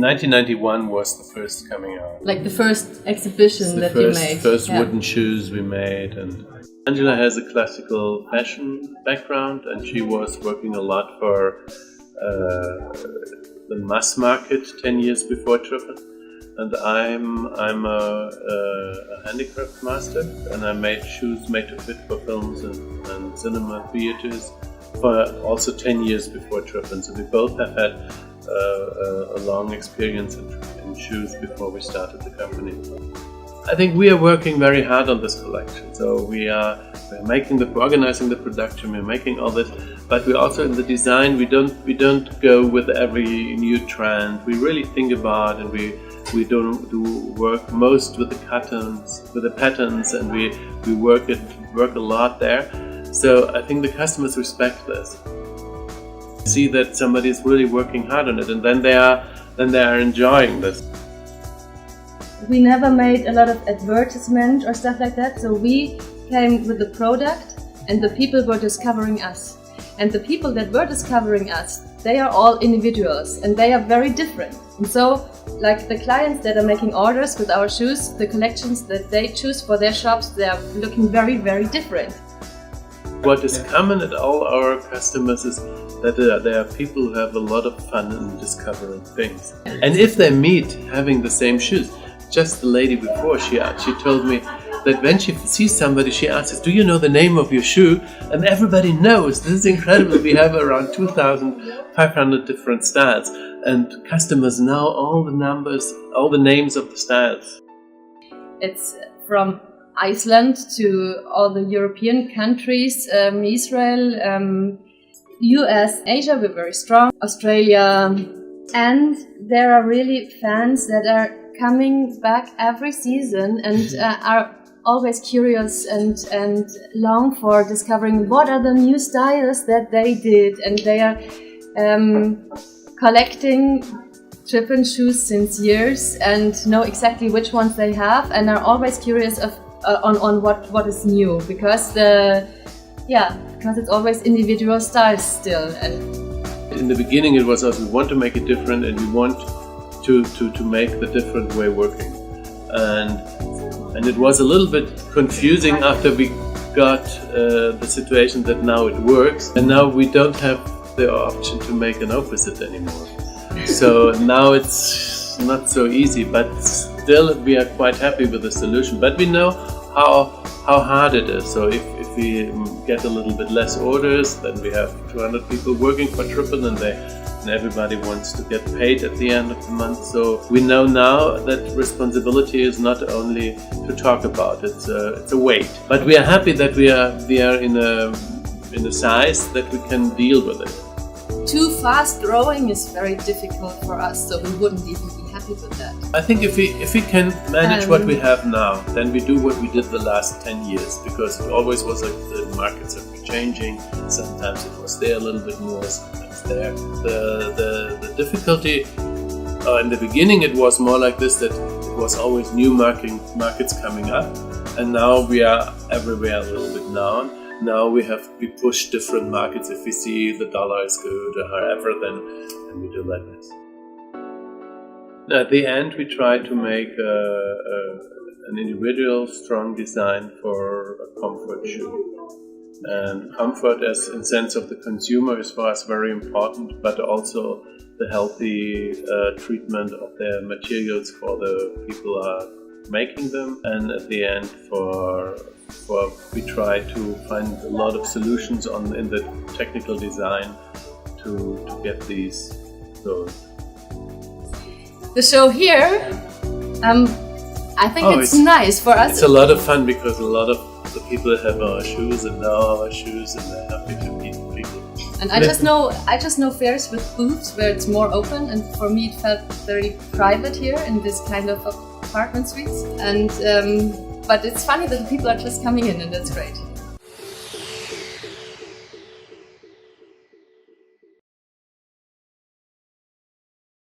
1991 was the first coming out. Like the first exhibition that you made. First wooden shoes we made. And Angela has a classical fashion background, and she was working a lot for the mass market 10 years before Trippen. And I'm a handicraft master, and I made shoes made to fit for films and cinema theaters for also 10 years before Trippen. So we both have had a long experience in shoes before we started the company. I think we are working very hard on this collection. So we're organizing the production, we're making all this, but we also in the design we don't go with every new trend. We really think about, and we don't do work most with the patterns, and we work a lot there. So I think the customers respect this. See that somebody is really working hard on it, and then they are enjoying this. We never made a lot of advertisement or stuff like that, so we came with the product and the people were discovering us. And the people that were discovering us, they are all individuals and they are very different. And so, like the clients that are making orders with our shoes, the collections that they choose for their shops, they are looking very, very different. What is common at all our customers is that there are people who have a lot of fun in discovering things. And if they meet having the same shoes, just the lady before, she told me that when she sees somebody, she asks, "Do you know the name of your shoe?" And everybody knows. This is incredible. We have around 2,500 different styles, and customers know all the numbers, all the names of the styles. It's from Iceland to all the European countries, Israel, US, Asia, we're very strong, Australia, and there are really fans that are coming back every season and are always curious and long for discovering what are the new styles that they did, and they are collecting Trippen shoes since years and know exactly which ones they have, and are always curious on what is new, because it's always individual styles still. And in the beginning it was us, we want to make it different, and we want to make the different way working, and it was a little bit confusing after we got the situation that now it works, and now we don't have the option to make an opposite anymore. So now it's not so easy, but still we are quite happy with the solution. But we know how hard it is. So if we get a little bit less orders, then we have 200 people working for Trippen, and everybody wants to get paid at the end of the month. So we know now that responsibility is not only to talk about, it's a weight. But we are happy that we are in a size that we can deal with it. Too fast growing is very difficult for us, so we wouldn't even be happy with that. I think if we can manage what we have now, then we do what we did the last 10 years, because it always was like the markets have been changing. Sometimes it was there a little bit more, sometimes there. The difficulty in the beginning, it was more like this, that it was always new markets coming up, and now we are everywhere a little bit now. Now we push different markets. If we see the dollar is good or however, then we do like this. At the end, we try to make an individual, strong design for a comfort shoe. And comfort, as in sense of the consumer, is for us very important, but also the healthy treatment of their materials for the people who are making them. And at the end, we try to find a lot of solutions in the technical design to get these going. The show here, I think it's nice for us. It's a lot of fun, because a lot of the people have our shoes and know our shoes, and they're happy to meet people. And I just know fairs with booths where it's more open, and for me it felt very private here in this kind of apartment suites. And but it's funny that the people are just coming in, and that's great.